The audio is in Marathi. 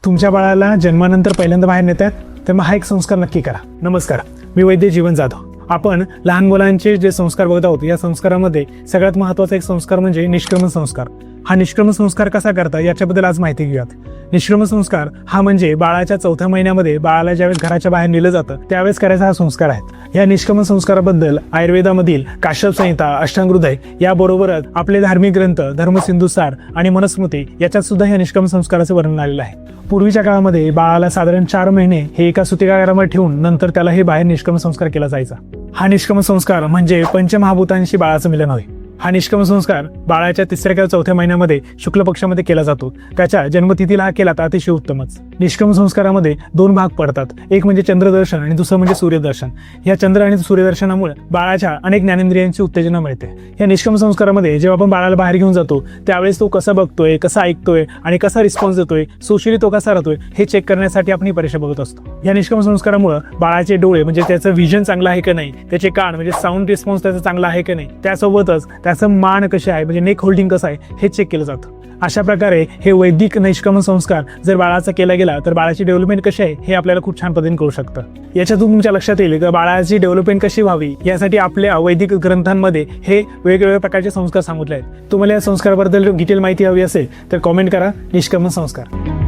तुमच्या बाळाला जन्मानंतर पहिल्यांदा बाहेर नेतात तर मग हा एक संस्कार नक्की करा. नमस्कार, मी वैद्य जीवन जाधव. आपण लहान मुलांचे जे संस्कार बघत आहोत या संस्कारामध्ये सगळ्यात महत्त्वाचा एक संस्कार म्हणजे निष्क्रमण संस्कार. हा निष्क्रमण संस्कार कसा करता याच्याबद्दल आज माहिती घेऊयात. निष्क्रमण संस्कार हा म्हणजे बाळाच्या 4थ्या महिन्यामध्ये बाळाला ज्यावेळेस घराच्या बाहेर नेलं जातं त्यावेळेस करायचा हा संस्कार आहे. या निष्क्रमण संस्काराबद्दल आयुर्वेदामधील काश्यप संहिता, अष्टांगहृदय याबरोबरच आपले धार्मिक ग्रंथ धर्मसिंधुसार आणि मनुस्मृती याच्यात सुद्धा या निष्क्रमण संस्काराचे वर्णन आलेलं आहे. पूर्वीच्या काळामध्ये बाळाला साधारण 4 महिने हे एका सुतिकागारामध्ये ठेवून नंतर त्याला हे बाहेर निष्क्रमण संस्कार केला जायचा. हा निष्क्रमण संस्कार म्हणजे पंचमहाभूतांशी बाळाचं मिलन होय. हा निष्क्रमण संस्कार बाळाच्या 3ऱ्या किंवा 4थ्या महिन्यामध्ये शुक्ल पक्षामध्ये केला जातो. त्याच्या जन्मतिथीला हा केला तर अतिशय उत्तमच. निष्क्रमण संस्कारामध्ये 2 भाग पडतात. एक म्हणजे चंद्रदर्शन आणि दुसरं म्हणजे सूर्यदर्शन. या चंद्र आणि सूर्यदर्शनामुळे बाळाच्या अनेक ज्ञानेंद्रियांची उत्तेजना मिळते. या निष्क्रमण संस्कारामध्ये जेव्हा आपण बाळाला बाहेर घेऊन जातो त्यावेळेस तो कसा बघतोय, कसा ऐकतोय आणि कसा रिस्पॉन्स देतोय, सोशली तो कसा राहतोय हे चेक करण्यासाठी आपण ही परीक्षा बघत असतो. या निष्क्रमण संस्कारामुळे बाळाचे डोळे म्हणजे त्याचं विजन चांगलं आहे की नाही, त्याचे कान म्हणजे साऊंड रिस्पॉन्स त्याचा चांगला आहे की नाही, त्यासोबतच त्याचं मान कसे आहे म्हणजे नेक होल्डिंग कसं आहे हे चेक केलं जातं. अशा प्रकारे हे वैदिक निष्क्रमण संस्कार जर बाळाचा केला गेला तर बाळाची डेव्हलपमेंट कशी आहे हे आपल्याला खूप छान पद्धतीने कळू शकतं. याच्यातून तुमच्या लक्षात येईल की बाळाची डेव्हलपमेंट कशी व्हावी यासाठी आपल्या वैदिक ग्रंथांमध्ये हे वेगवेगळ्या प्रकारचे संस्कार सांगितले आहेत. तुम्हाला या संस्काराबद्दल डिटेल माहिती हवी असेल तर कॉमेंट करा निष्क्रमण संस्कार.